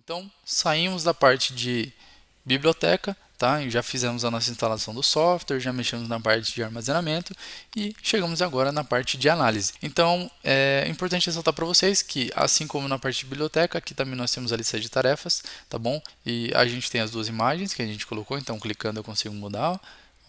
Então, saímos da parte de biblioteca, tá? E já fizemos a nossa instalação do software, já mexemos na parte de armazenamento e chegamos agora na parte de análise. Então, é importante ressaltar para vocês que, assim como na parte de biblioteca, aqui também nós temos a lista de tarefas, tá bom? E a gente tem as duas imagens que a gente colocou, então clicando eu consigo mudar.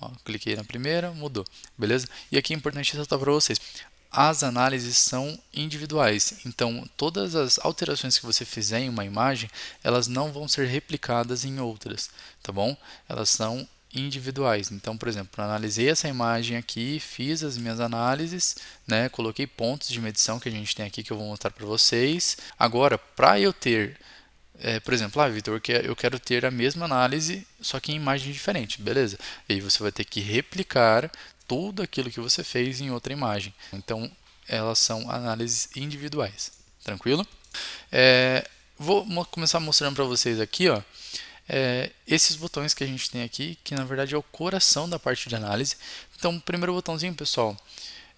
Ó, cliquei na primeira, mudou, beleza? E aqui é importante ressaltar para vocês, as análises são individuais, então todas as alterações que você fizer em uma imagem, elas não vão ser replicadas em outras, tá bom? Elas são individuais. Então, por exemplo, analisei essa imagem aqui, fiz as minhas análises, né? Coloquei pontos de medição que a gente tem aqui que eu vou mostrar para vocês. Agora, para eu ter por exemplo, Vitor, eu quero ter a mesma análise, só que em imagem diferente, beleza? E aí você vai ter que replicar tudo aquilo que você fez em outra imagem. Então, elas são análises individuais, tranquilo? Vou começar mostrando para vocês aqui, ó, esses botões que a gente tem aqui, que na verdade é o coração da parte de análise. Então, o primeiro botãozinho, pessoal,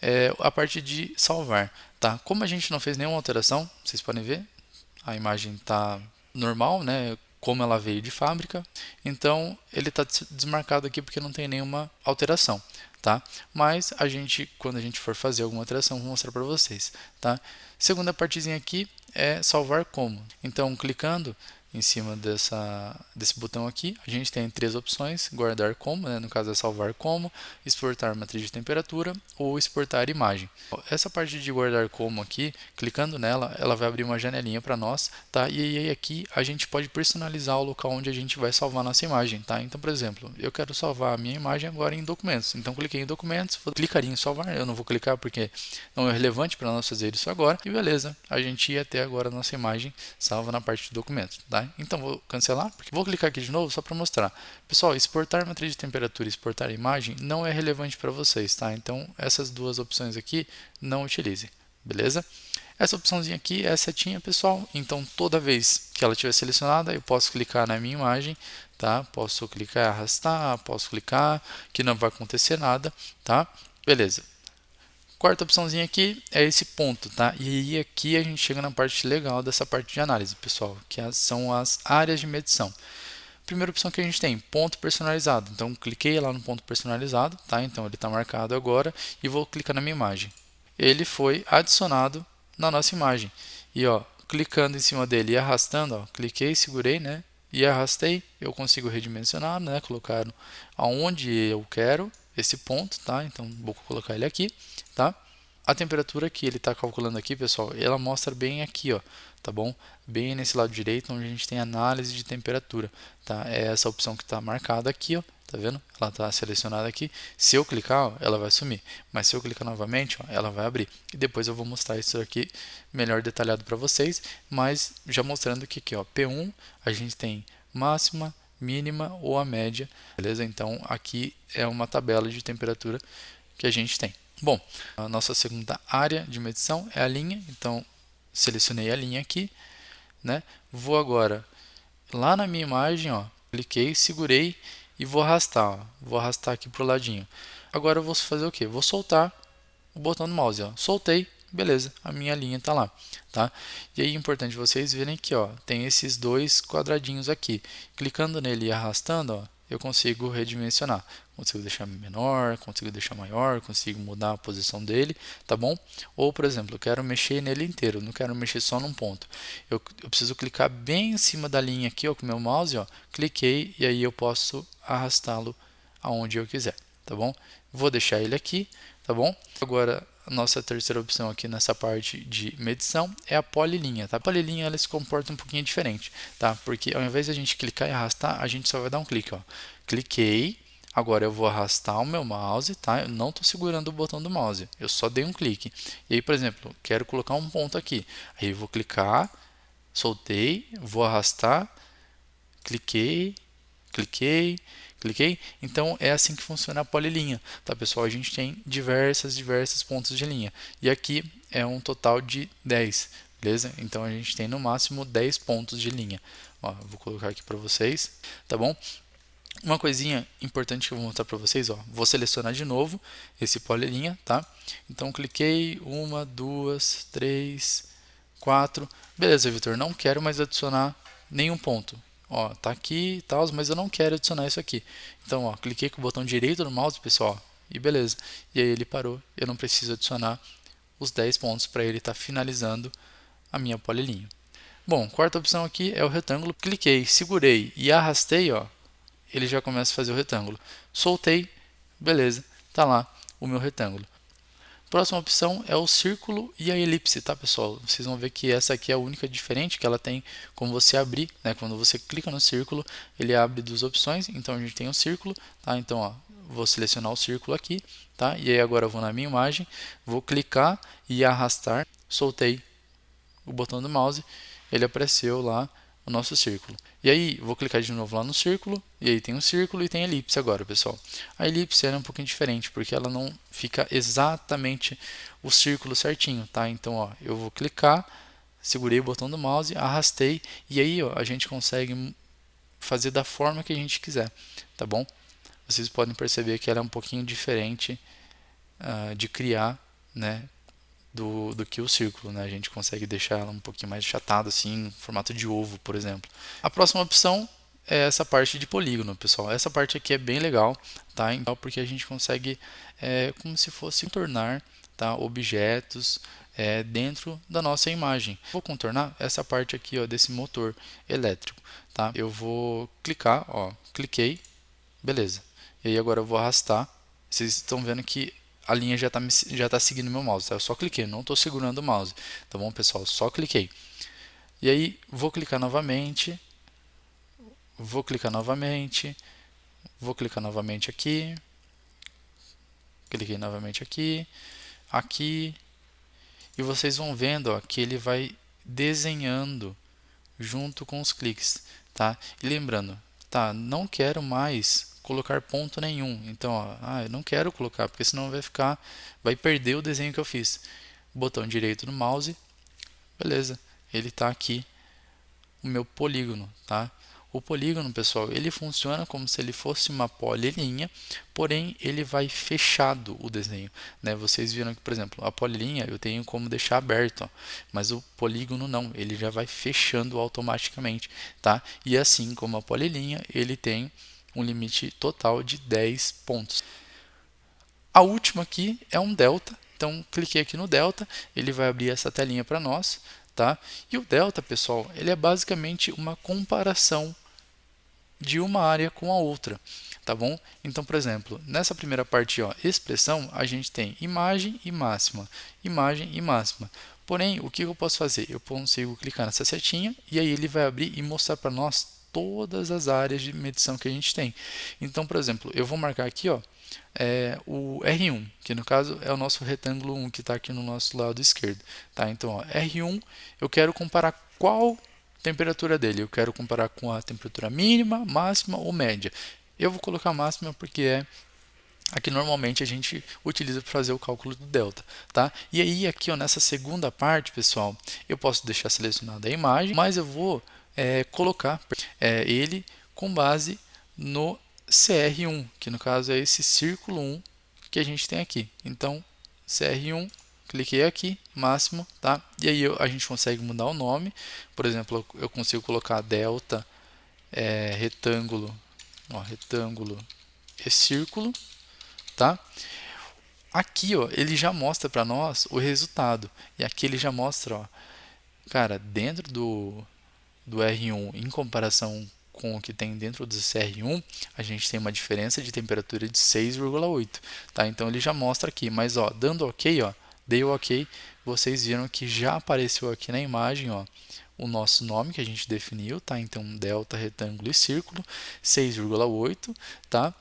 é a parte de salvar, tá? Como a gente não fez nenhuma alteração, vocês podem ver, a imagem está normal, né? Como ela veio de fábrica, então ele está desmarcado aqui porque não tem nenhuma alteração, tá? Mas quando a gente for fazer alguma alteração, vou mostrar para vocês, tá? Segunda partezinha aqui é salvar como. Então, clicando em cima desse botão aqui, a gente tem três opções: guardar como, né? No caso é salvar como, exportar matriz de temperatura ou exportar imagem. Essa parte de guardar como aqui, clicando nela, ela vai abrir uma janelinha para nós, tá? E aí aqui a gente pode personalizar o local onde a gente vai salvar nossa imagem, tá? Então, por exemplo, eu quero salvar a minha imagem agora em documentos. Então, cliquei em documentos, clicaria em salvar, eu não vou clicar porque não é relevante para nós fazer isso agora. E beleza, a gente ia ter agora a nossa imagem salva na parte de documentos, tá? Então, vou cancelar, porque vou clicar aqui de novo só para mostrar. Pessoal, exportar matriz de temperatura e exportar imagem não é relevante para vocês, tá? Então, essas duas opções aqui não utilize, beleza? Essa opçãozinha aqui é a setinha, pessoal. Então, toda vez que ela estiver selecionada, eu posso clicar na minha imagem, tá? Posso clicar e arrastar, posso clicar, que não vai acontecer nada, tá? Beleza. Quarta opçãozinha aqui é esse ponto, tá? E aí aqui a gente chega na parte legal dessa parte de análise, pessoal, que são as áreas de medição. Primeira opção que a gente tem, ponto personalizado. Então, cliquei lá no ponto personalizado, tá? Então, ele está marcado agora e vou clicar na minha imagem. Ele foi adicionado na nossa imagem. E, ó, clicando em cima dele e arrastando, ó, cliquei, segurei, né? E arrastei, eu consigo redimensionar, né? Colocar aonde eu quero esse ponto, tá? Então, vou colocar ele aqui, tá? A temperatura que ele está calculando aqui, pessoal, ela mostra bem aqui, ó, tá bom? Bem nesse lado direito, onde a gente tem análise de temperatura, tá? É essa opção que está marcada aqui, ó, tá vendo? Ela está selecionada aqui. Se eu clicar, ó, ela vai sumir, mas se eu clicar novamente, ó, ela vai abrir. E depois eu vou mostrar isso aqui melhor detalhado para vocês, mas já mostrando que aqui, ó, P1, a gente tem máxima, mínima ou a média, beleza? Então aqui é uma tabela de temperatura que a gente tem. Bom, a nossa segunda área de medição é a linha, então selecionei a linha aqui, né? Vou agora lá na minha imagem, ó, cliquei, segurei e vou arrastar, ó. Vou arrastar aqui para o ladinho. Agora eu vou fazer o que? Vou soltar o botão do mouse, ó. Soltei, beleza, a minha linha está lá, tá? E aí é importante vocês verem que, ó, tem esses dois quadradinhos aqui. Clicando nele e arrastando, ó, eu consigo redimensionar. Consigo deixar menor, consigo deixar maior, consigo mudar a posição dele, tá bom? Ou, por exemplo, eu quero mexer nele inteiro, não quero mexer só num ponto. Eu preciso clicar bem em cima da linha aqui, ó, com o meu mouse, ó, cliquei e aí eu posso arrastá-lo aonde eu quiser, tá bom? Vou deixar ele aqui, tá bom? Agora, a nossa terceira opção aqui nessa parte de medição é a polilinha, tá? A polilinha ela se comporta um pouquinho diferente, tá? Porque ao invés de a gente clicar e arrastar, a gente só vai dar um clique, ó. Cliquei, agora eu vou arrastar o meu mouse, tá? Eu não estou segurando o botão do mouse, eu só dei um clique. E aí, por exemplo, quero colocar um ponto aqui. Aí eu vou clicar, soltei, vou arrastar, cliquei, cliquei, cliquei. Então é assim que funciona a polilinha, tá, pessoal? A gente tem diversos pontos de linha. E aqui é um total de 10, beleza? Então a gente tem no máximo 10 pontos de linha. Ó, eu vou colocar aqui para vocês, tá bom? Uma coisinha importante que eu vou mostrar para vocês, ó, vou selecionar de novo esse polilinha, tá? Então cliquei, uma, duas, três, quatro. Beleza, Vitor, não quero mais adicionar nenhum ponto. Ó, tá aqui e tal, mas eu não quero adicionar isso aqui. Então, ó, cliquei com o botão direito do mouse, pessoal, e beleza. E aí ele parou, eu não preciso adicionar os 10 pontos para ele estar finalizando a minha polilinha. Bom, quarta opção aqui é o retângulo. Cliquei, segurei e arrastei, ó, ele já começa a fazer o retângulo. Soltei, beleza, tá lá o meu retângulo. Próxima opção é o círculo e a elipse, tá, pessoal? Vocês vão ver que essa aqui é a única diferente, que ela tem como você abrir, né? Quando você clica no círculo, ele abre duas opções. Então a gente tem o círculo, tá? Então, ó, vou selecionar o círculo aqui, tá? E aí agora eu vou na minha imagem, vou clicar e arrastar, soltei o botão do mouse, ele apareceu lá o nosso círculo. E aí, vou clicar de novo lá no círculo, e aí tem um círculo e tem elipse agora, pessoal. A elipse é um pouquinho diferente, porque ela não fica exatamente o círculo certinho, tá? Então, ó, eu vou clicar, segurei o botão do mouse, arrastei, e aí ó, a gente consegue fazer da forma que a gente quiser, tá bom? Vocês podem perceber que ela é um pouquinho diferente de criar, né? Do que o círculo, né? A gente consegue deixar ela um pouquinho mais achatada, assim, em formato de ovo, por exemplo. A próxima opção é essa parte de polígono, pessoal. Essa parte aqui é bem legal, tá? Então, porque a gente consegue, como se fosse contornar, tá? Objetos dentro da nossa imagem. Vou contornar essa parte aqui, ó, desse motor elétrico, tá? Eu vou clicar, ó, cliquei, beleza. E aí agora eu vou arrastar. Vocês estão vendo que a linha já tá seguindo meu mouse, tá? Eu só cliquei, não estou segurando o mouse, tá bom, pessoal? Só cliquei. E aí, vou clicar novamente, vou clicar novamente, vou clicar novamente aqui, cliquei novamente aqui, aqui, e vocês vão vendo, ó, que ele vai desenhando junto com os cliques, tá? E lembrando, tá? Não quero mais colocar ponto nenhum. Então, ó, eu não quero colocar, porque senão vai perder o desenho que eu fiz. Botão direito do mouse, beleza? Ele está aqui, o meu polígono, tá? O polígono, pessoal, ele funciona como se ele fosse uma polilinha, porém ele vai fechado o desenho, né? Vocês viram que, por exemplo, a polilinha eu tenho como deixar aberto, ó, mas o polígono não, ele já vai fechando automaticamente, tá? E assim como a polilinha, ele tem um limite total de 10 pontos. A última aqui é um delta, então cliquei aqui no delta, ele vai abrir essa telinha para nós, tá? E o delta, pessoal, ele é basicamente uma comparação de uma área com a outra, tá bom? Então, por exemplo, nessa primeira parte, ó, expressão, a gente tem imagem e máxima, imagem e máxima. Porém, o que eu posso fazer? Eu consigo clicar nessa setinha e aí ele vai abrir e mostrar para nós todas as áreas de medição que a gente tem. Então, por exemplo, eu vou marcar aqui, ó, o R1, que no caso é o nosso retângulo 1 que está aqui no nosso lado esquerdo. Tá? Então, ó, R1, eu quero comparar qual temperatura dele. Eu quero comparar com a temperatura mínima, máxima ou média. Eu vou colocar máxima porque é a que normalmente a gente utiliza para fazer o cálculo do delta, tá? E aí aqui ó, nessa segunda parte, pessoal, eu posso deixar selecionada a imagem, mas eu vou colocar ele com base no CR1, que no caso é esse círculo 1 que a gente tem aqui. Então, CR1, cliquei aqui, máximo, tá? E aí a gente consegue mudar o nome. Por exemplo, eu consigo colocar delta retângulo, ó, retângulo e círculo, tá? Aqui, ó, ele já mostra para nós o resultado. E aqui ele já mostra, ó, cara, dentro do R1 em comparação com o que tem dentro do CR1, a gente tem uma diferença de temperatura de 6,8, tá? Então ele já mostra aqui, mas ó, dando OK, ó, dei o OK, vocês viram que já apareceu aqui na imagem, ó, o nosso nome que a gente definiu, tá? Então delta, retângulo e círculo, 6,8, tá?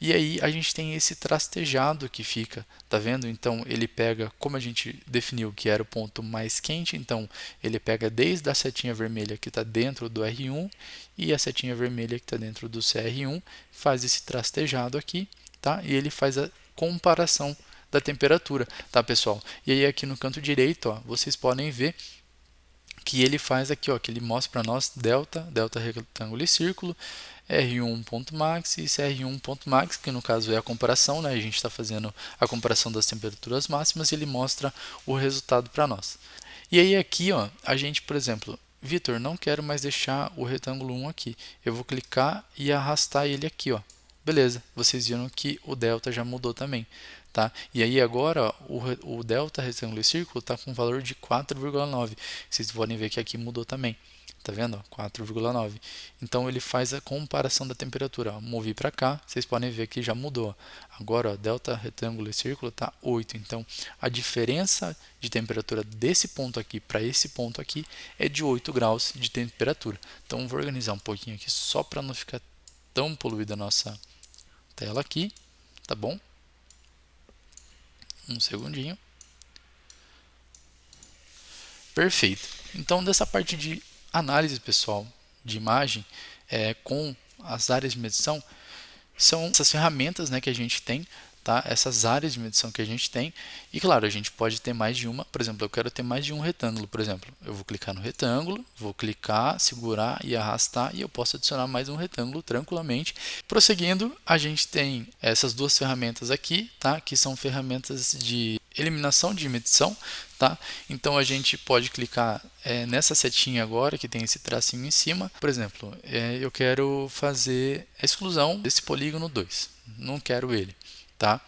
E aí a gente tem esse trastejado que fica, tá vendo? Então ele pega, como a gente definiu que era o ponto mais quente, então ele pega desde a setinha vermelha que está dentro do R1 e a setinha vermelha que está dentro do CR1, faz esse trastejado aqui, tá? E ele faz a comparação da temperatura, tá, pessoal? E aí aqui no canto direito, ó, vocês podem ver que ele faz aqui, ó, que ele mostra para nós delta, delta retângulo e círculo, R1.max e CR1.max, que no caso é a comparação, né? A gente está fazendo a comparação das temperaturas máximas e ele mostra o resultado para nós. E aí aqui, ó, a gente, por exemplo, Vitor, não quero mais deixar o retângulo 1 aqui. Eu vou clicar e arrastar ele aqui, ó. Beleza, vocês viram que o delta já mudou também, tá? E aí agora o delta retângulo e círculo está com um valor de 4,9. Vocês podem ver que aqui mudou também. Tá vendo? 4,9. Então ele faz a comparação da temperatura. Ó, movi para cá, vocês podem ver que já mudou. Agora, ó, delta retângulo e círculo está 8. Então a diferença de temperatura desse ponto aqui para esse ponto aqui é de 8 graus de temperatura. Então vou organizar um pouquinho aqui só para não ficar tão poluída a nossa tela aqui, tá bom? Um segundinho. Perfeito. Então, dessa parte de análise, pessoal, de imagem, com as áreas de medição, são essas ferramentas, né, que a gente tem, tá? Essas áreas de medição que a gente tem. E claro, a gente pode ter mais de uma. Por exemplo, eu quero ter mais de um retângulo, por exemplo. Eu vou clicar no retângulo, vou clicar, segurar e arrastar e eu posso adicionar mais um retângulo tranquilamente. Prosseguindo, a gente tem essas duas ferramentas aqui, tá? Que são ferramentas de eliminação de medição, tá? Então a gente pode clicar nessa setinha agora que tem esse tracinho em cima. Por exemplo, eu quero fazer a exclusão desse polígono 2, não quero ele, tá?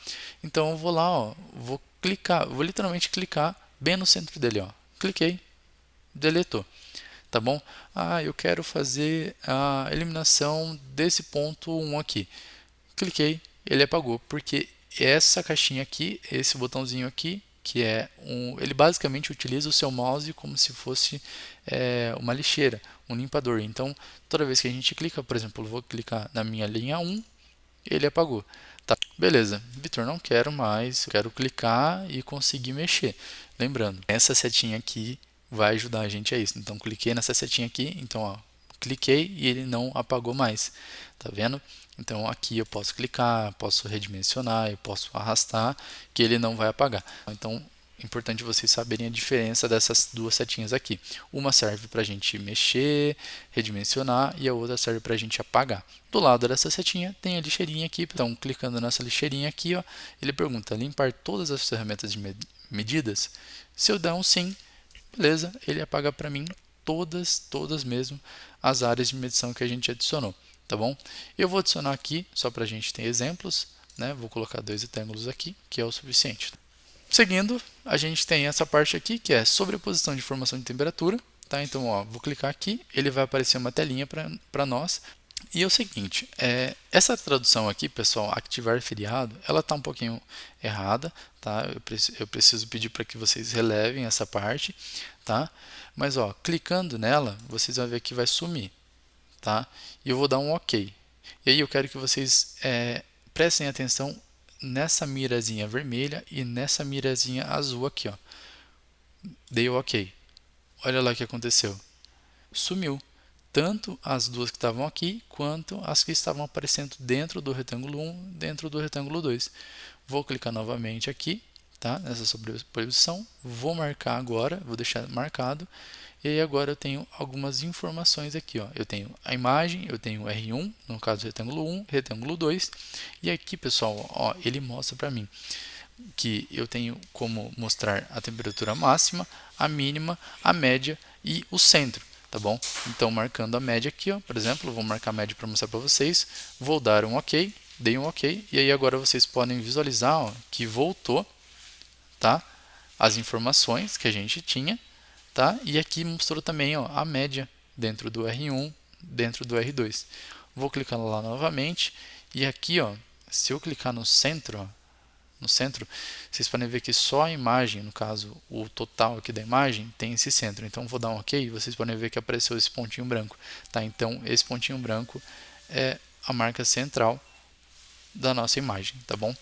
Então eu vou lá, ó, vou clicar, vou literalmente clicar bem no centro dele, ó. Cliquei, deletou, tá bom? Ah, eu quero fazer a eliminação desse ponto 1 aqui. Cliquei, ele apagou, porque essa caixinha aqui, esse botãozinho aqui, que é ele basicamente utiliza o seu mouse como se fosse uma lixeira, um limpador. Então, toda vez que a gente clica, por exemplo, eu vou clicar na minha linha 1, ele apagou. Tá, beleza, Vitor, não quero mais, eu quero clicar e conseguir mexer. Lembrando, essa setinha aqui vai ajudar a gente a isso. Então, cliquei nessa setinha aqui, então, ó, cliquei e ele não apagou mais, tá vendo? Então aqui eu posso clicar, posso redimensionar, eu posso arrastar, que ele não vai apagar. Então é importante vocês saberem a diferença dessas duas setinhas aqui. Uma serve para a gente mexer, redimensionar e a outra serve para a gente apagar. Do lado dessa setinha tem a lixeirinha aqui, então clicando nessa lixeirinha aqui, ó, ele pergunta limpar todas as ferramentas de medidas. Se eu der um sim, beleza, ele apaga para mim todas mesmo as áreas de medição que a gente adicionou, tá bom? Eu vou adicionar aqui, só para a gente ter exemplos, né? Vou colocar 2 retângulos aqui, que é o suficiente. Seguindo, a gente tem essa parte aqui, que é sobreposição de informação de temperatura, tá? Então, ó, vou clicar aqui, ele vai aparecer uma telinha para nós. E é o seguinte, essa tradução aqui, pessoal, ativar feriado, ela está um pouquinho errada, tá? Eu preciso pedir para que vocês relevem essa parte, tá? Mas, ó, clicando nela, vocês vão ver que vai sumir, tá? E eu vou dar um OK. E aí eu quero que vocês prestem atenção nessa mirazinha vermelha e nessa mirazinha azul aqui, ó. Dei o OK. Olha lá o que aconteceu. Sumiu. Tanto as duas que estavam aqui, quanto as que estavam aparecendo dentro do retângulo 1, dentro do retângulo 2. Vou clicar novamente aqui, tá? Nessa sobreposição. Vou marcar agora, vou deixar marcado. E aí agora eu tenho algumas informações aqui, ó. Eu tenho a imagem, eu tenho R1, no caso retângulo 1, retângulo 2. E aqui, pessoal, ó, ele mostra para mim que eu tenho como mostrar a temperatura máxima, a mínima, a média e o centro, tá bom? Então, marcando a média aqui, ó, por exemplo, vou marcar a média para mostrar para vocês, vou dar um OK, dei um OK, e aí agora vocês podem visualizar, ó, que voltou, tá? As informações que a gente tinha, tá? E aqui mostrou também, ó, a média dentro do R1, dentro do R2. Vou clicar lá novamente, e aqui, ó, se eu clicar no centro, ó, no centro, vocês podem ver que só a imagem, no caso, o total aqui da imagem, tem esse centro. Então, vou dar um OK, vocês podem ver que apareceu esse pontinho branco. Tá? Então, esse pontinho branco é a marca central da nossa imagem, tá bom?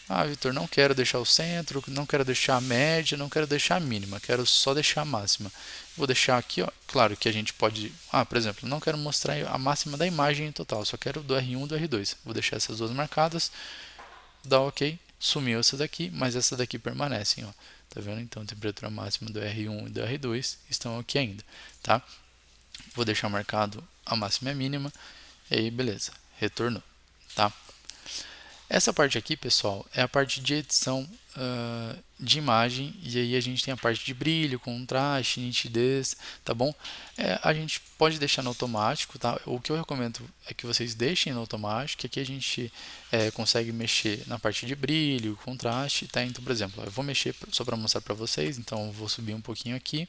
Ah, Vitor, não quero deixar o centro, não quero deixar a média, não quero deixar a mínima, quero só deixar a máxima. Vou deixar aqui, ó, claro que a gente pode... Ah, por exemplo, não quero mostrar a máxima da imagem em total, só quero do R1 e do R2. Vou deixar essas duas marcadas. Dá OK, sumiu essa daqui, mas essa daqui permanecem, ó. Tá vendo? Então, a temperatura máxima do R1 e do R2 estão aqui ainda, tá? Vou deixar marcado a máxima e a mínima, e aí beleza, retornou, tá? Essa parte aqui, pessoal, é a parte de edição de imagem, e aí a gente tem a parte de brilho, contraste, nitidez, tá bom? A gente pode deixar no automático, tá? O que eu recomendo é que vocês deixem no automático, que aqui a gente consegue mexer na parte de brilho, contraste, tá? Então, por exemplo, eu vou mexer só para mostrar para vocês, então eu vou subir um pouquinho aqui,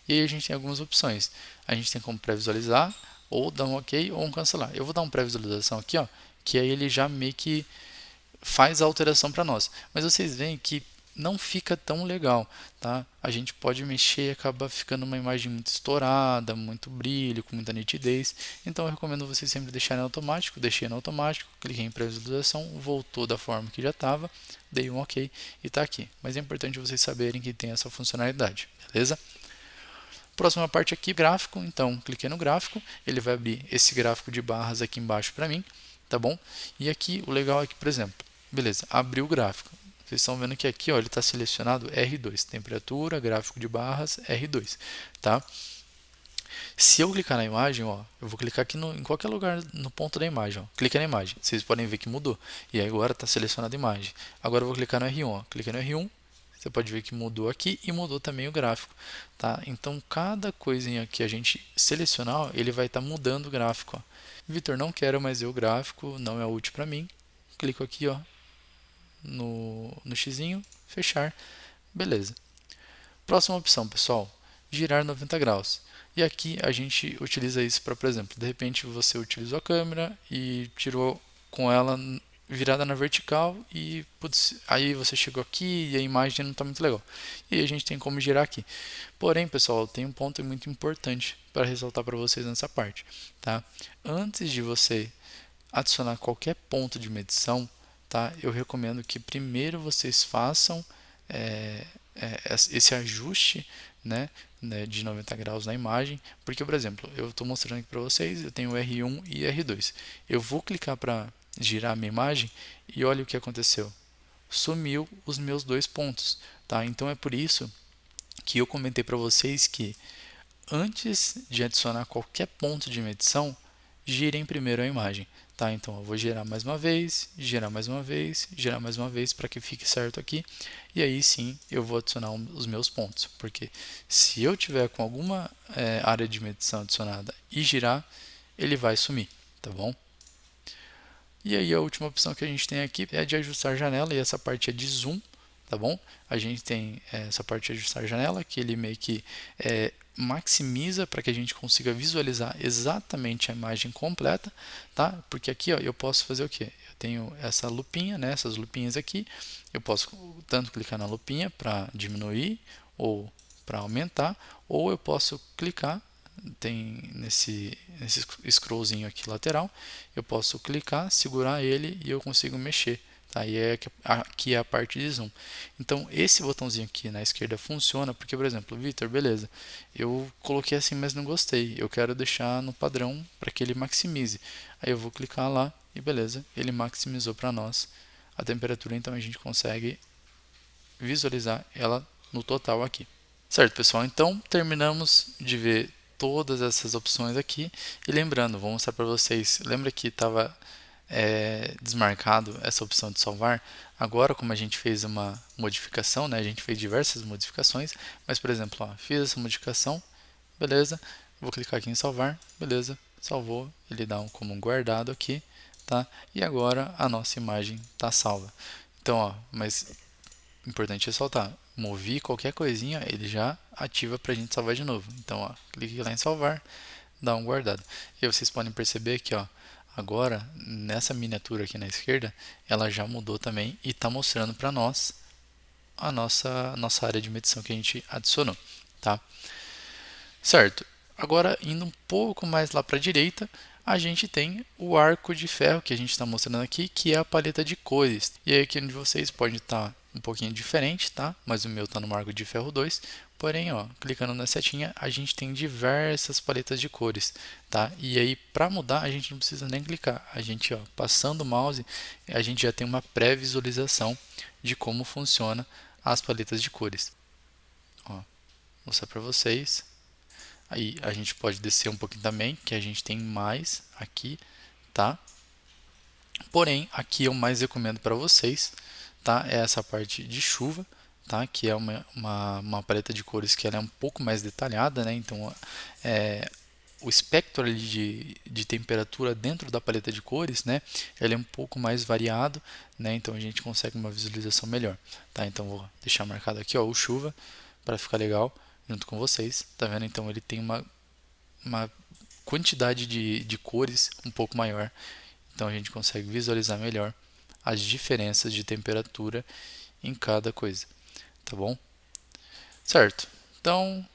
e aí a gente tem algumas opções. A gente tem como pré-visualizar, ou dar um OK, ou um cancelar. Eu vou dar um pré-visualização aqui, ó, que aí ele já meio que faz a alteração para nós. Mas vocês veem que não fica tão legal, tá? A gente pode mexer e acaba ficando uma imagem muito estourada, muito brilho, com muita nitidez. Então eu recomendo vocês sempre deixarem no automático. Deixei no automático, cliquei em pré-visualização, voltou da forma que já estava, dei um OK e está aqui. Mas é importante vocês saberem que tem essa funcionalidade, beleza? Próxima parte aqui, gráfico. Então, cliquei no gráfico, ele vai abrir esse gráfico de barras aqui embaixo para mim, tá bom? E aqui, o legal é que, por exemplo, beleza, abriu o gráfico. Vocês estão vendo que aqui, ó, ele está selecionado R2, temperatura, gráfico de barras, R2, tá? Se eu clicar na imagem, ó, eu vou clicar aqui em qualquer lugar no ponto da imagem, ó, clica na imagem, vocês podem ver que mudou. E aí agora está selecionada a imagem. Agora eu vou clicar no R1, ó, cliquei no R1, você pode ver que mudou aqui e mudou também o gráfico, tá? Então cada coisinha que a gente selecionar, ele vai estar mudando o gráfico, ó. Vitor, não quero mais ver o gráfico, não é útil para mim. Clico aqui, ó, no xizinho, fechar, beleza. Próxima opção, pessoal, girar 90 graus. E aqui a gente utiliza isso para, por exemplo, de repente você utilizou a câmera e tirou com ela virada na vertical e putz, aí você chegou aqui e a imagem não está muito legal. E aí a gente tem como girar aqui. Porém, pessoal, tem um ponto muito importante para ressaltar para vocês nessa parte, tá? Antes de você adicionar qualquer ponto de medição, tá? Eu recomendo que primeiro vocês façam esse ajuste, né, de 90 graus na imagem, porque, por exemplo, eu estou mostrando aqui para vocês, eu tenho R1 e R2. Eu vou clicar para girar a minha imagem e olha o que aconteceu. Sumiu os meus dois pontos, tá? Então é por isso que eu comentei para vocês que antes de adicionar qualquer ponto de medição, girem primeiro a imagem, tá? Então eu vou girar mais uma vez, girar mais uma vez, girar mais uma vez para que fique certo aqui, e aí sim eu vou adicionar os meus pontos, porque se eu tiver com alguma área de medição adicionada e girar, ele vai sumir, tá bom? E aí a última opção que a gente tem aqui é de ajustar janela, e essa parte é de zoom, tá bom? A gente tem essa parte de ajustar janela, que ele meio que maximiza para que a gente consiga visualizar exatamente a imagem completa, tá? Porque aqui, ó, eu posso fazer o quê? Eu tenho essa lupinha, né? Essas lupinhas aqui, eu posso tanto clicar na lupinha para diminuir ou para aumentar, ou eu posso clicar nesse scrollzinho aqui lateral, eu posso clicar, segurar ele e eu consigo mexer. Tá? E aqui é a parte de zoom. Então esse botãozinho aqui na esquerda funciona porque, por exemplo, Vitor, beleza, eu coloquei assim, mas não gostei. Eu quero deixar no padrão para que ele maximize. Aí eu vou clicar lá e beleza, ele maximizou para nós a temperatura, então a gente consegue visualizar ela no total aqui. Certo, pessoal? Então terminamos de ver todas essas opções aqui. E lembrando, vou mostrar para vocês. Lembra que estava desmarcado essa opção de salvar? Agora, como a gente fez uma modificação, né, a gente fez diversas modificações, mas por exemplo, ó, fiz essa modificação, beleza? Vou clicar aqui em salvar, beleza? Salvou, ele dá como um guardado aqui, tá? E agora a nossa imagem está salva. Então, ó, mas importante ressaltar, movi qualquer coisinha, ele já ativa para a gente salvar de novo. Então, ó, clique lá em salvar, dá um guardado. E aí vocês podem perceber que, ó, agora nessa miniatura aqui na esquerda, ela já mudou também e está mostrando para nós a nossa área de medição que a gente adicionou, tá? Certo. Agora indo um pouco mais lá para a direita, a gente tem o arco de ferro que a gente está mostrando aqui, que é a paleta de cores. E aí aqui onde vocês pode estar um pouquinho diferente, tá? Mas o meu está no arco de ferro 2. Porém, ó, clicando na setinha, a gente tem diversas paletas de cores, tá? E aí, para mudar, a gente não precisa nem clicar. A gente, ó, passando o mouse, a gente já tem uma pré-visualização de como funciona as paletas de cores. Ó, vou mostrar para vocês. Aí a gente pode descer um pouquinho também, que a gente tem mais aqui, tá? Porém, aqui eu mais recomendo para vocês, tá? É essa parte de chuva, tá? Que é uma paleta de cores que ela é um pouco mais detalhada, né? Então, o espectro ali de temperatura dentro da paleta de cores, né? Ele é um pouco mais variado, né? Então, a gente consegue uma visualização melhor, tá? Então, vou deixar marcado aqui, ó, o chuva, para ficar legal junto com vocês, tá vendo? Então, ele tem uma quantidade de cores um pouco maior, então a gente consegue visualizar melhor as diferenças de temperatura em cada coisa, tá bom? Certo. Então,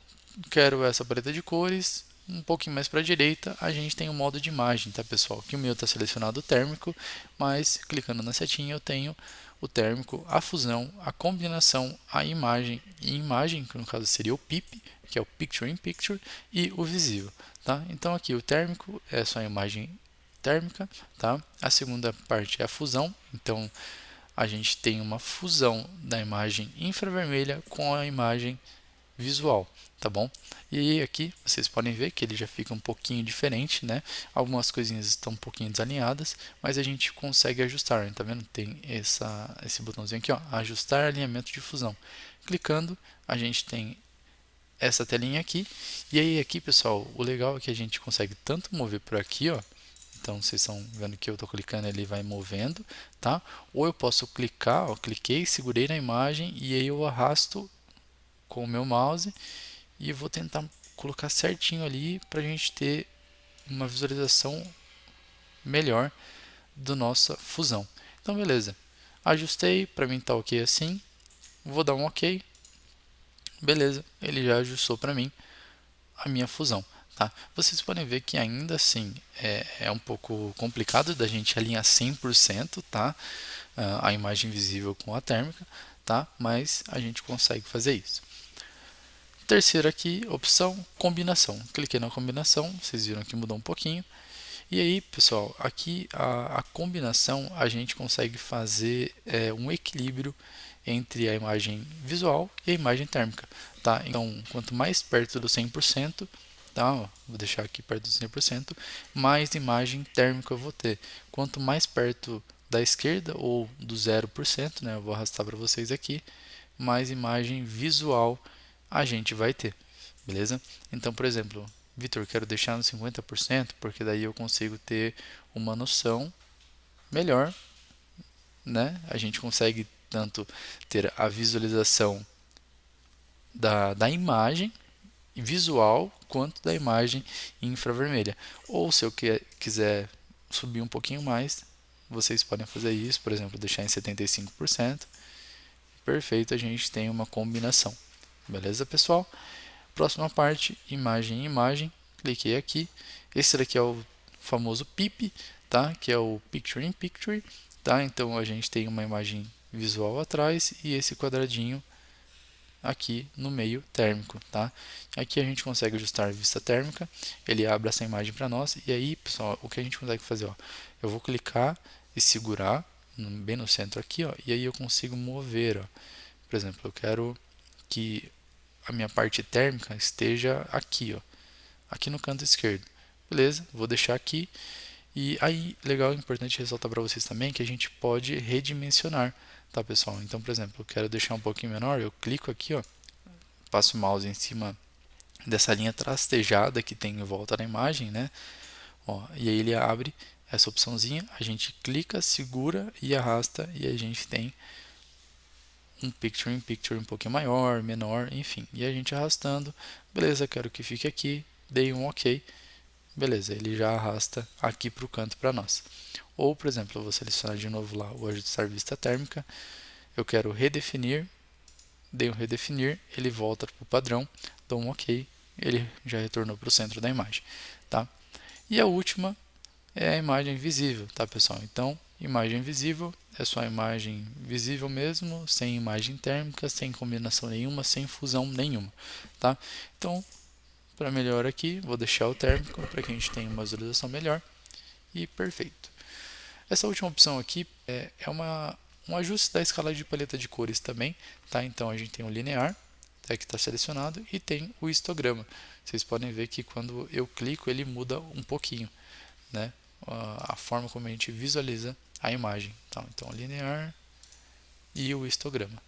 quero essa paleta de cores. Um pouquinho mais para a direita, a gente tem o modo de imagem, tá, pessoal? Que o meu está selecionado o térmico, mas clicando na setinha eu tenho o térmico, a fusão, a combinação, a imagem e imagem, que no caso seria o PIP, que é o Picture in Picture, e o visível, tá? Então aqui o térmico é só a imagem térmica, tá? A segunda parte é a fusão, então a gente tem uma fusão da imagem infravermelha com a imagem visual, tá bom? E aqui vocês podem ver que ele já fica um pouquinho diferente, né? Algumas coisinhas estão um pouquinho desalinhadas, mas a gente consegue ajustar, tá vendo? Tem esse botãozinho aqui, ó, ajustar alinhamento de fusão. Clicando, a gente tem essa telinha aqui. E aí aqui, pessoal, o legal é que a gente consegue tanto mover por aqui, ó. Então, vocês estão vendo que eu estou clicando, ele vai movendo, tá? Ou eu posso clicar, ó, cliquei, segurei na imagem e aí eu arrasto com o meu mouse e vou tentar colocar certinho ali para a gente ter uma visualização melhor da nossa fusão. Então, beleza. Ajustei, para mim tá ok assim. Vou dar um ok. Beleza, ele já ajustou para mim a minha fusão. Tá? Vocês podem ver que ainda assim é um pouco complicado da gente alinhar 100%, tá? A imagem visível com a térmica, tá? Mas a gente consegue fazer isso. Terceira aqui, opção, combinação. Cliquei na combinação, vocês viram que mudou um pouquinho. E aí, pessoal, aqui a combinação a gente consegue fazer um equilíbrio entre a imagem visual e a imagem térmica, tá? Então, quanto mais perto do 100%, tá? Ó, vou deixar aqui perto do 100%, mais imagem térmica eu vou ter. Quanto mais perto da esquerda ou do 0%, né? Eu vou arrastar para vocês aqui, mais imagem visual a gente vai ter, beleza? Então, por exemplo, Vitor, quero deixar no 50%, porque daí eu consigo ter uma noção melhor, né? A gente consegue tanto ter a visualização da imagem visual quanto da imagem infravermelha. Ou se eu quiser subir um pouquinho mais, vocês podem fazer isso, por exemplo, deixar em 75%. Perfeito, a gente tem uma combinação. Beleza, pessoal? Próxima parte, imagem em imagem. Cliquei aqui. Esse daqui é o famoso PIP, tá? Que é o Picture in Picture, tá? Então a gente tem uma imagem visual atrás e esse quadradinho aqui no meio térmico, tá? Aqui a gente consegue ajustar a vista térmica, ele abre essa imagem para nós e aí, pessoal, o que a gente consegue fazer, ó, eu vou clicar e segurar bem no centro aqui, ó, e aí eu consigo mover, ó. Por exemplo, eu quero que a minha parte térmica esteja aqui, ó, aqui no canto esquerdo. Beleza, vou deixar aqui. E aí, legal, importante ressaltar para vocês também que a gente pode redimensionar, tá, pessoal? Então, por exemplo, eu quero deixar um pouquinho menor, eu clico aqui, ó, passo o mouse em cima dessa linha trastejada que tem em volta da imagem, né? Ó, e aí ele abre essa opçãozinha, a gente clica, segura e arrasta e a gente tem um picture in picture um pouquinho maior, menor, enfim. E a gente arrastando, beleza, quero que fique aqui, dei um ok, beleza, ele já arrasta aqui para o canto para nós. Ou, por exemplo, eu vou selecionar de novo lá o ajustar vista térmica, eu quero redefinir, dei um redefinir, ele volta para o padrão, dou um ok, ele já retornou para o centro da imagem, tá? E a última é a imagem visível, tá, pessoal? Então, imagem visível é só a imagem visível mesmo, sem imagem térmica, sem combinação nenhuma, sem fusão nenhuma, tá? Então, para melhor aqui, vou deixar o térmico para que a gente tenha uma visualização melhor e perfeito. Essa última opção aqui um ajuste da escala de paleta de cores também, tá? Então a gente tem o linear, tá, que está selecionado, e tem o histograma. Vocês podem ver que quando eu clico ele muda um pouquinho, né? A forma como a gente visualiza a imagem. Tá? Então, linear e o histograma.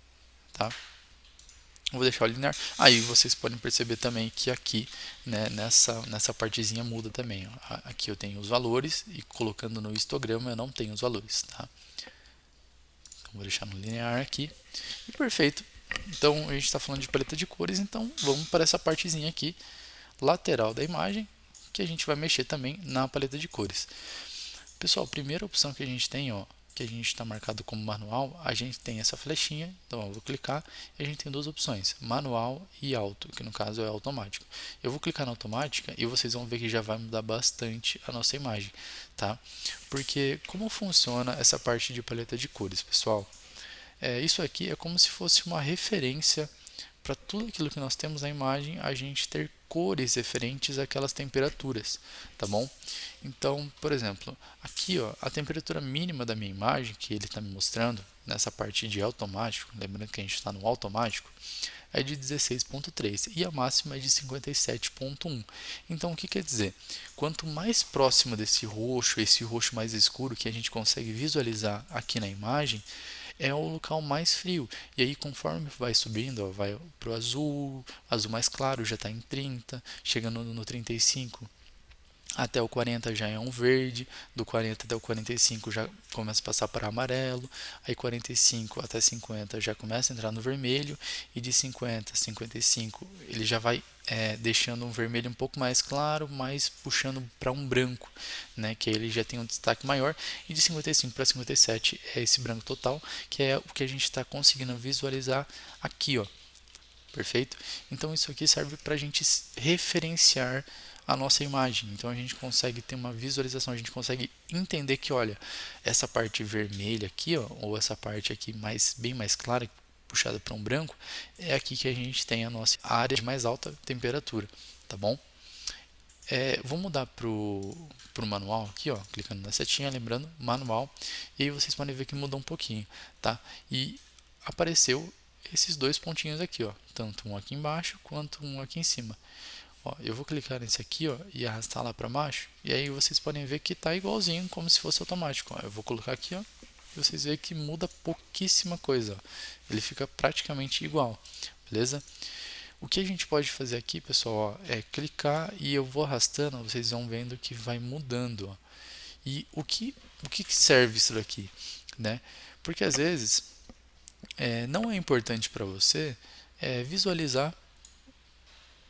Tá? Vou deixar o linear. Aí vocês podem perceber também que aqui, né, nessa partezinha muda também. Ó. Aqui eu tenho os valores e colocando no histograma eu não tenho os valores. Tá? Então, vou deixar no linear aqui. E perfeito. Então a gente está falando de paleta de cores, então vamos para essa partezinha aqui, lateral da imagem, que a gente vai mexer também na paleta de cores. Pessoal, a primeira opção que a gente tem, ó, que a gente está marcado como manual, a gente tem essa flechinha, então eu vou clicar e a gente tem duas opções, manual e auto, que no caso é automático. Eu vou clicar na automática e vocês vão ver que já vai mudar bastante a nossa imagem, tá? Porque como funciona essa parte de paleta de cores, pessoal? Isso aqui é como se fosse uma referência para tudo aquilo que nós temos na imagem, a gente ter cores referentes àquelas temperaturas, tá bom? Então, por exemplo, aqui ó, a temperatura mínima da minha imagem, que ele está me mostrando, nessa parte de automático, lembrando que a gente está no automático, é de 16.3 e a máxima é de 57.1. Então, o que quer dizer? Quanto mais próximo desse roxo, esse roxo mais escuro que a gente consegue visualizar aqui na imagem, é o local mais frio. E aí, conforme vai subindo, ó, vai para o azul, azul mais claro já está em 30, chegando no 35. Até o 40 já é um verde, do 40 até o 45 já começa a passar para amarelo, aí 45 até 50 já começa a entrar no vermelho, e de 50 a 55 ele já vai deixando um vermelho um pouco mais claro, mas puxando para um branco, né, que ele já tem um destaque maior, e de 55 para 57 é esse branco total, que é o que a gente está conseguindo visualizar aqui, ó. Perfeito? Então isso aqui serve para a gente referenciar a nossa imagem. Então a gente consegue ter uma visualização, a gente consegue entender que, olha, essa parte vermelha aqui, ó, ou essa parte aqui bem mais clara, puxada para um branco, é aqui que a gente tem a nossa área de mais alta temperatura, tá bom? Vou mudar para o manual aqui, ó, clicando na setinha, lembrando, manual, e aí vocês podem ver que mudou um pouquinho, tá? E apareceu esses dois pontinhos aqui, ó, tanto um aqui embaixo quanto um aqui em cima. Ó, eu vou clicar nesse aqui, ó, e arrastar lá para baixo, e aí vocês podem ver que está igualzinho, como se fosse automático. Ó, eu vou colocar aqui, ó, e vocês veem que muda pouquíssima coisa, ó. Ele fica praticamente igual, beleza? O que a gente pode fazer aqui, pessoal, ó, é clicar e eu vou arrastando, vocês vão vendo que vai mudando, ó. E o que serve isso daqui, né? Porque às vezes não é importante para você visualizar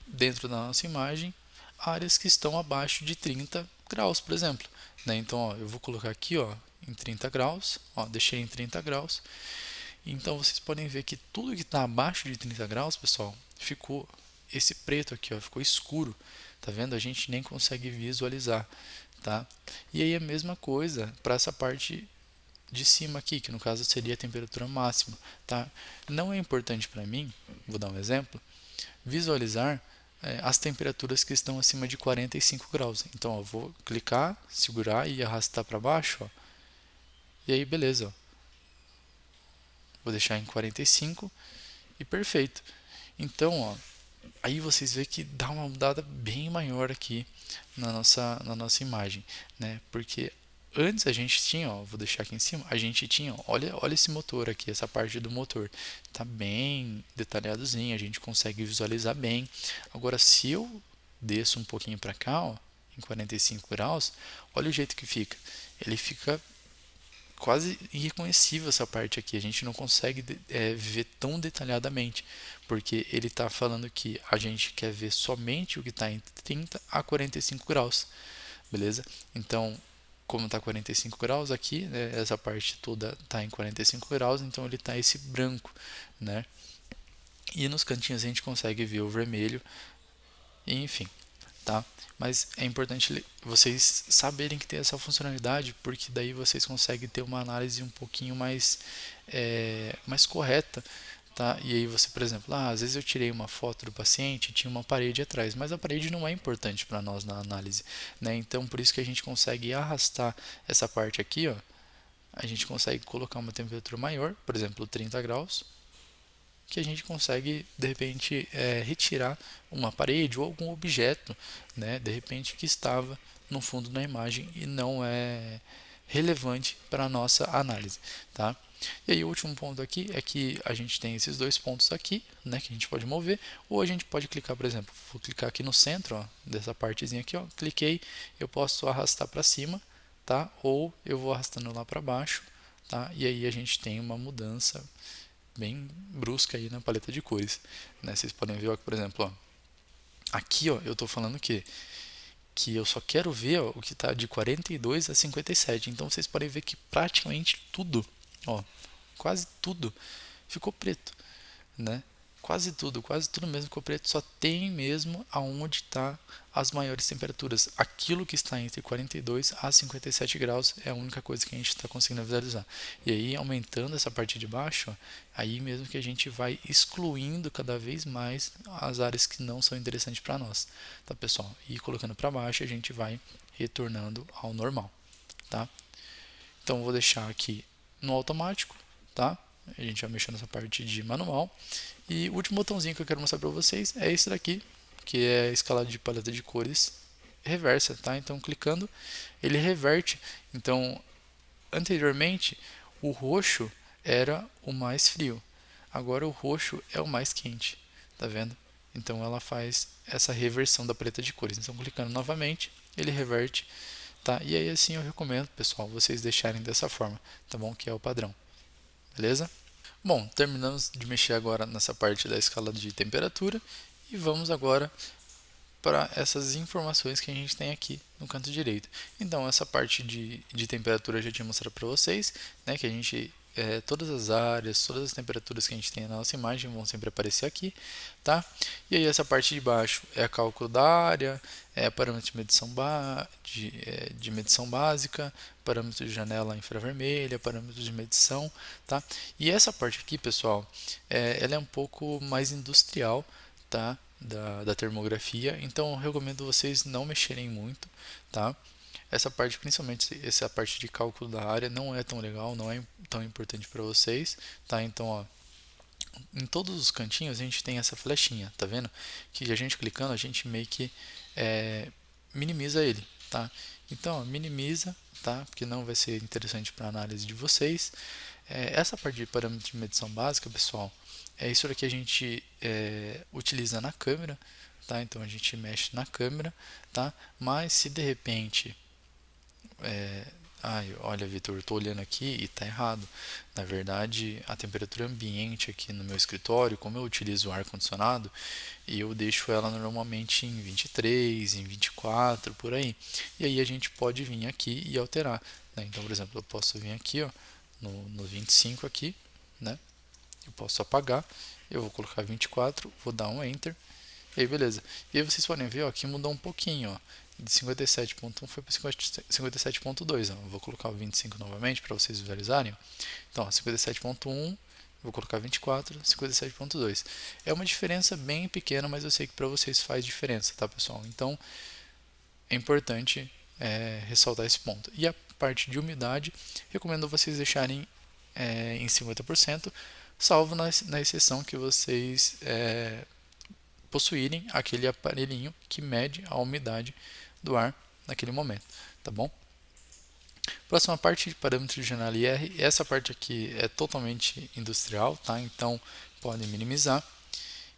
dentro da nossa imagem áreas que estão abaixo de 30 graus, por exemplo. Né? Então, ó, eu vou colocar aqui ó, em 30 graus, ó, deixei em 30 graus. Então, vocês podem ver que tudo que está abaixo de 30 graus, pessoal, ficou esse preto aqui, ó, ficou escuro. Tá vendo? A gente nem consegue visualizar. Tá? E aí a mesma coisa para essa parte de cima aqui, que no caso seria a temperatura máxima. Tá? Não é importante para mim, vou dar um exemplo, visualizar as temperaturas que estão acima de 45 graus. Então, eu vou clicar, segurar e arrastar para baixo. Ó, e aí, beleza. Ó, vou deixar em 45 e perfeito. Então, ó, aí vocês veem que dá uma mudada bem maior aqui na nossa imagem, né? Porque antes a gente tinha, ó, vou deixar aqui em cima, a gente tinha, ó, olha esse motor aqui, essa parte do motor, tá bem detalhadozinho, a gente consegue visualizar bem. Agora, se eu desço um pouquinho para cá, ó, em 45 graus, olha o jeito que fica. Ele fica quase irreconhecível essa parte aqui, a gente não consegue ver tão detalhadamente, porque ele está falando que a gente quer ver somente o que está entre 30 a 45 graus, beleza? Então, como está 45 graus aqui, né, essa parte toda está em 45 graus, então ele está esse branco, né? E nos cantinhos a gente consegue ver o vermelho, enfim, tá? Mas é importante vocês saberem que tem essa funcionalidade, porque daí vocês conseguem ter uma análise um pouquinho mais correta, tá? E aí você, por exemplo, às vezes eu tirei uma foto do paciente e tinha uma parede atrás, mas a parede não é importante para nós na análise, né? Então, por isso que a gente consegue arrastar essa parte aqui, ó, a gente consegue colocar uma temperatura maior, por exemplo, 30 graus, que a gente consegue de repente retirar uma parede ou algum objeto, né, de repente que estava no fundo da imagem e não é relevante para a nossa análise, tá? E aí o último ponto aqui é que a gente tem esses dois pontos aqui, né, que a gente pode mover, ou a gente pode clicar, por exemplo, vou clicar aqui no centro, ó, dessa partezinha aqui, ó, cliquei, eu posso arrastar para cima, tá? Ou eu vou arrastando lá para baixo, tá? E aí a gente tem uma mudança bem brusca aí na paleta de cores, né? Vocês podem ver, ó, por exemplo, ó, aqui, ó, eu estou falando que eu só quero ver, ó, o que está de 42 a 57. Então vocês podem ver que praticamente tudo, ó, quase tudo ficou preto, né? Quase tudo mesmo ficou preto, só tem mesmo aonde está as maiores temperaturas. Aquilo que está entre 42 a 57 graus é a única coisa que a gente está conseguindo visualizar. E aí, aumentando essa parte de baixo, ó, aí mesmo que a gente vai excluindo cada vez mais as áreas que não são interessantes para nós, tá, pessoal? E colocando para baixo, a gente vai retornando ao normal, tá? Então, eu vou deixar aqui no automático, tá? A gente vai mexer nessa parte de manual. E o último botãozinho que eu quero mostrar para vocês é esse daqui, que é a escala de paleta de cores reversa, tá? Então, clicando, ele reverte. Então, anteriormente, o roxo era o mais frio. Agora, o roxo é o mais quente, tá vendo? Então, ela faz essa reversão da paleta de cores. Então, clicando novamente, ele reverte, tá? E aí, assim, eu recomendo, pessoal, vocês deixarem dessa forma, tá bom? Que é o padrão, beleza? Bom, terminamos de mexer agora nessa parte da escala de temperatura e vamos agora para essas informações que a gente tem aqui no canto direito. Então, essa parte de temperatura eu já tinha mostrado para vocês, né, que a gente todas as áreas, todas as temperaturas que a gente tem na nossa imagem vão sempre aparecer aqui, tá? E aí essa parte de baixo é cálculo da área, parâmetro de medição, de medição básica, parâmetro de janela infravermelha, parâmetro de medição, tá? E essa parte aqui, pessoal, ela é um pouco mais industrial, tá? Da termografia, então eu recomendo vocês não mexerem muito, tá? Essa parte, principalmente essa parte de cálculo da área, não é tão legal, não é tão importante para vocês, tá? Então, ó, em todos os cantinhos a gente tem essa flechinha, tá vendo? Que a gente clicando, a gente meio que minimiza ele, tá? Então, ó, minimiza, tá? Porque não vai ser interessante para a análise de vocês. Essa parte de parâmetro de medição básica, pessoal, é isso que a gente utiliza na câmera, tá? Então a gente mexe na câmera, tá? Mas se de repente ai, olha, Vitor, eu estou olhando aqui e está errado. Na verdade, a temperatura ambiente aqui no meu escritório, como eu utilizo o ar-condicionado, eu deixo ela normalmente em 23, em 24, por aí. E aí a gente pode vir aqui e alterar, né? Então, por exemplo, eu posso vir aqui, ó, no 25 aqui, né? Eu posso apagar, eu vou colocar 24, vou dar um Enter, e aí beleza. E aí vocês podem ver, ó, que mudou um pouquinho, ó, de 57.1 foi para 57.2. Vou colocar o 25 novamente para vocês visualizarem. Então, 57.1, vou colocar 24, 57.2. É uma diferença bem pequena, mas eu sei que para vocês faz diferença, tá, pessoal? Então, é importante ressaltar esse ponto. E a parte de umidade, recomendo vocês deixarem em 50%, salvo na exceção que vocês possuírem aquele aparelhinho que mede a umidade do ar naquele momento, tá bom? Próxima parte de parâmetros de janela IR, essa parte aqui é totalmente industrial, tá? Então podem minimizar.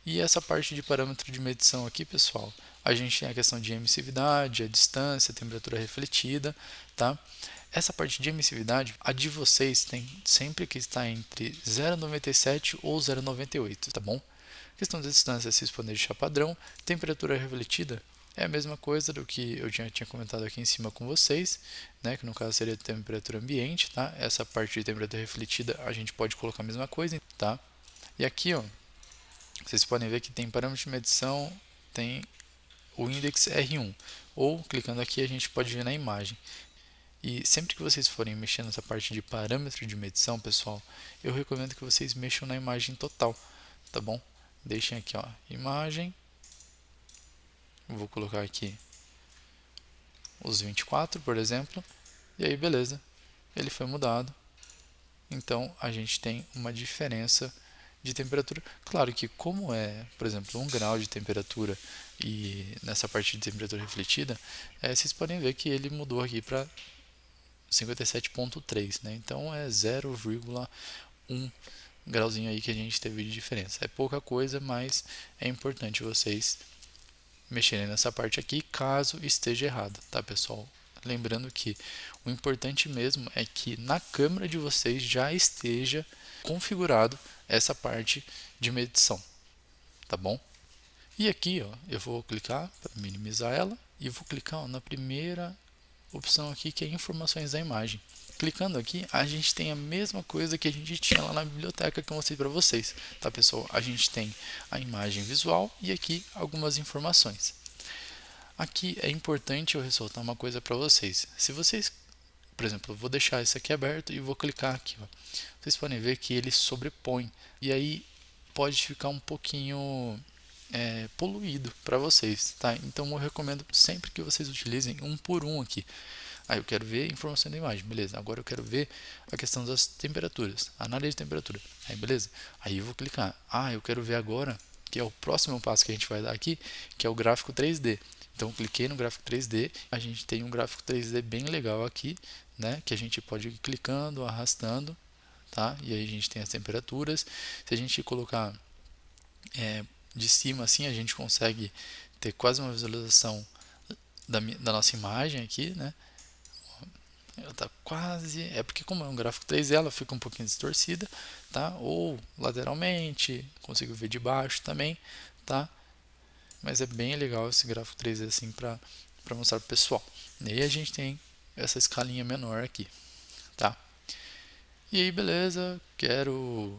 E essa parte de parâmetro de medição aqui, pessoal, a gente tem a questão de emissividade, a distância, a temperatura refletida, tá? Essa parte de emissividade, a de vocês tem sempre que estar entre 0,97 ou 0,98, tá bom? Questão da distância, vocês podem deixar padrão. Temperatura refletida é a mesma coisa do que eu já tinha comentado aqui em cima com vocês, né? Que no caso seria temperatura ambiente, tá? Essa parte de temperatura refletida a gente pode colocar a mesma coisa, tá? E aqui, ó, vocês podem ver que tem parâmetro de medição, tem o índice R1, ou clicando aqui a gente pode ver na imagem. E sempre que vocês forem mexer nessa parte de parâmetro de medição, pessoal, eu recomendo que vocês mexam na imagem total, tá bom? Deixem aqui, ó, imagem. Vou colocar aqui os 24, por exemplo. E aí, beleza. Ele foi mudado. Então, a gente tem uma diferença de temperatura. Claro que como é, por exemplo, 1 grau de temperatura e nessa parte de temperatura refletida, vocês podem ver que ele mudou aqui para 57,3, né? Então é 0,1 grauzinho aí que a gente teve de diferença. É pouca coisa, mas é importante vocês mexerem nessa parte aqui caso esteja errado, tá, pessoal? Lembrando que o importante mesmo é que na câmera de vocês já esteja configurado essa parte de medição, tá bom? E aqui, ó, eu vou clicar para minimizar ela e vou clicar, ó, na primeira opção aqui, que é informações da imagem. Clicando aqui, a gente tem a mesma coisa que a gente tinha lá na biblioteca que eu mostrei para vocês, tá, pessoal? A gente tem a imagem visual e aqui algumas informações. Aqui é importante eu ressaltar uma coisa para vocês. Se vocês, por exemplo, eu vou deixar esse aqui aberto e vou clicar aqui, ó. Vocês podem ver que ele sobrepõe e aí pode ficar um pouquinho poluído para vocês, tá? Então eu recomendo sempre que vocês utilizem um por um aqui. Aí eu quero ver a informação da imagem, beleza? Agora eu quero ver a questão das temperaturas, análise de temperatura. Aí beleza? Aí eu vou clicar. Ah, eu quero ver agora, que é o próximo passo que a gente vai dar aqui, que é o gráfico 3D. Então eu cliquei no gráfico 3D, a gente tem um gráfico 3D bem legal aqui, né? Que a gente pode ir clicando, arrastando, tá? E aí a gente tem as temperaturas. Se a gente colocar de cima assim, a gente consegue ter quase uma visualização da nossa imagem aqui, né? Ela tá quase, é porque como é um gráfico 3D, ela fica um pouquinho distorcida, tá? Ou lateralmente, consigo ver de baixo também, tá? Mas é bem legal esse gráfico 3D assim para mostrar pro pessoal. E aí a gente tem essa escalinha menor aqui, tá? E aí beleza, quero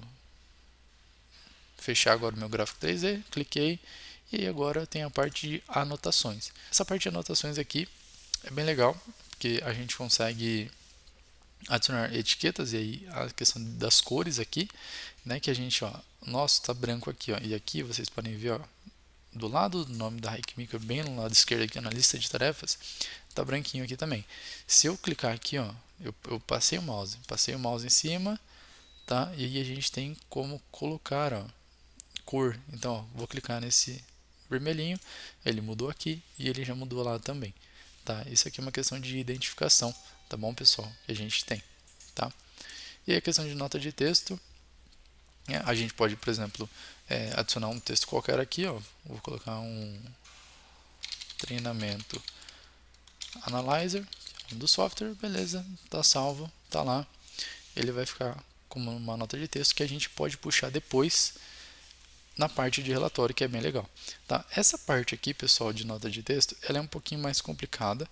fechar agora o meu gráfico 3D, cliquei e aí agora tem a parte de anotações. Essa parte de anotações aqui é bem legal, porque a gente consegue adicionar etiquetas e aí a questão das cores aqui, né, que a gente, ó, nossa, tá branco aqui, ó, e aqui vocês podem ver, ó, do lado do nome da Hikmaker, bem no lado esquerdo aqui na lista de tarefas, tá branquinho aqui também. Se eu clicar aqui, ó, eu passei o mouse em cima, tá, e aí a gente tem como colocar, ó, cor. Então, ó, vou clicar nesse vermelhinho, ele mudou aqui e ele já mudou lá também, tá? Isso aqui é uma questão de identificação, tá bom, pessoal? Que a gente tem, tá? E a questão de nota de texto, a gente pode, por exemplo, adicionar um texto qualquer aqui, ó. Vou colocar um treinamento analyzer do software, beleza? Tá salvo, tá lá. Ele vai ficar como uma nota de texto que a gente pode puxar depois na parte de relatório, que é bem legal, tá? Essa parte aqui, pessoal, de nota de texto, ela é um pouquinho mais complicada,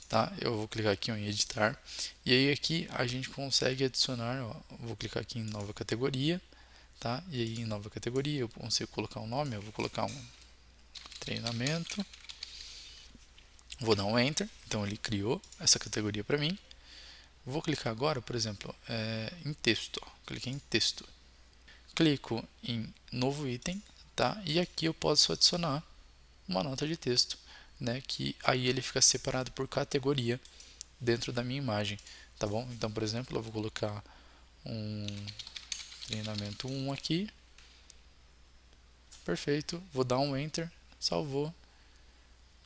tá? Eu vou clicar aqui em editar e aí aqui a gente consegue adicionar, ó, vou clicar aqui em nova categoria, tá? E aí em nova categoria eu consigo colocar um nome, eu vou colocar um treinamento, vou dar um enter, então ele criou essa categoria para mim. Vou clicar agora, por exemplo, em texto, ó. Cliquei em texto, clico em novo item, tá? E aqui eu posso adicionar uma nota de texto, né? Que aí ele fica separado por categoria dentro da minha imagem, tá bom? Então, por exemplo, eu vou colocar um treinamento 1 aqui, perfeito, vou dar um enter, salvou.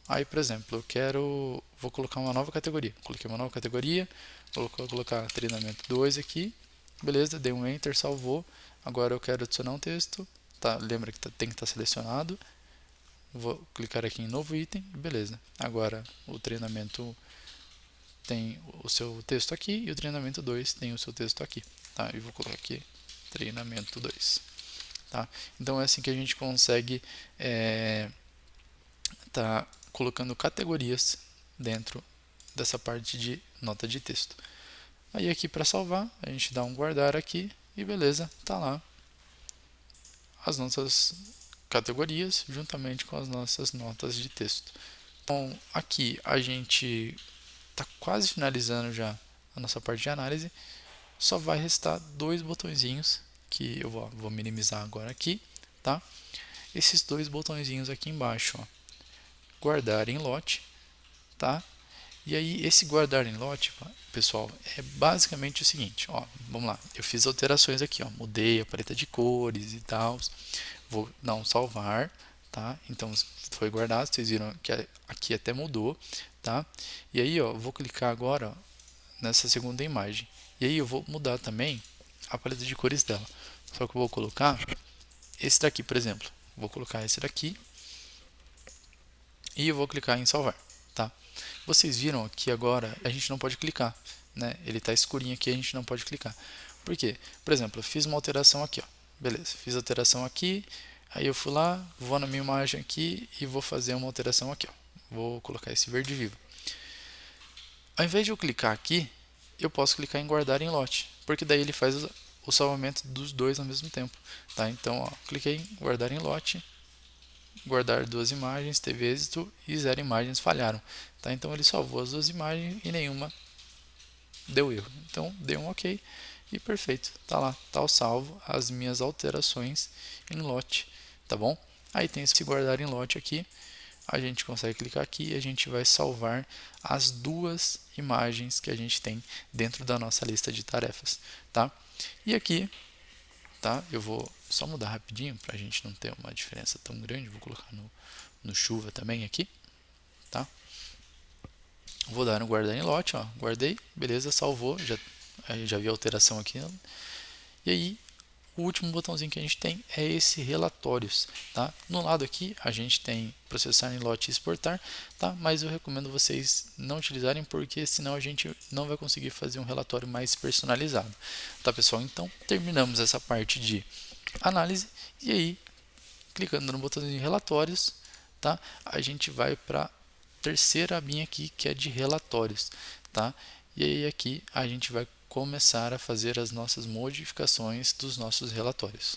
Aí, por exemplo, vou colocar uma nova categoria, coloquei uma nova categoria, vou colocar treinamento 2 aqui, beleza, dei um enter, salvou. Agora eu quero adicionar um texto, tá? Lembra que tem que estar selecionado. Vou clicar aqui em novo item, beleza. Agora o treinamento tem o seu texto aqui e o treinamento 2 tem o seu texto aqui, tá? E vou colocar aqui treinamento 2, tá? Então é assim que a gente consegue tá colocando categorias dentro dessa parte de nota de texto. Aí aqui para salvar, a gente dá um guardar aqui e beleza, tá lá as nossas categorias juntamente com as nossas notas de texto. Então aqui a gente está quase finalizando já a nossa parte de análise, só vai restar dois botõezinhos que eu vou minimizar agora aqui, tá? Esses dois botõezinhos aqui embaixo, ó, guardar em lote, tá? E aí esse guardar em lote, pessoal, é basicamente o seguinte, ó, vamos lá, eu fiz alterações aqui, ó, mudei a paleta de cores e tal, vou dar um salvar, tá? Então foi guardado, vocês viram que aqui até mudou, tá? E aí, ó, vou clicar agora, ó, nessa segunda imagem. E aí eu vou mudar também a paleta de cores dela. Só que eu vou colocar esse daqui, por exemplo. Vou colocar esse daqui e eu vou clicar em salvar, tá? Vocês viram que agora a gente não pode clicar, né? Ele está escurinho aqui, a gente não pode clicar. Por quê? Por exemplo, eu fiz uma alteração aqui, ó. Beleza, fiz a alteração aqui, aí eu fui lá, vou na minha imagem aqui e vou fazer uma alteração aqui, ó. Vou colocar esse verde vivo. Ao invés de eu clicar aqui, eu posso clicar em guardar em lote, porque daí ele faz o salvamento dos dois ao mesmo tempo, tá? Então, ó, cliquei em guardar em lote, guardar duas imagens, teve êxito e 0 imagens falharam, tá? Então ele salvou as duas imagens e nenhuma deu erro. Então dei um OK e perfeito, tá lá, tá o salvo as minhas alterações em lote, tá bom? Aí tem esse guardar em lote aqui, a gente consegue clicar aqui e a gente vai salvar as duas imagens que a gente tem dentro da nossa lista de tarefas, tá? E aqui, tá? Eu vou só mudar rapidinho para a gente não ter uma diferença tão grande, vou colocar no chuva também aqui, tá? Vou dar no guardar em lote, ó, guardei, beleza, salvou, já vi a alteração aqui. E aí, o último botãozinho que a gente tem é esse relatórios, tá? No lado aqui a gente tem processar em lote e exportar, tá? Mas eu recomendo vocês não utilizarem porque senão a gente não vai conseguir fazer um relatório mais personalizado, tá, pessoal? Então terminamos essa parte de análise e aí clicando no botãozinho de relatórios, tá? A gente vai para a terceira abinha aqui que é de relatórios, tá? E aí aqui a gente vai começar a fazer as nossas modificações dos nossos relatórios.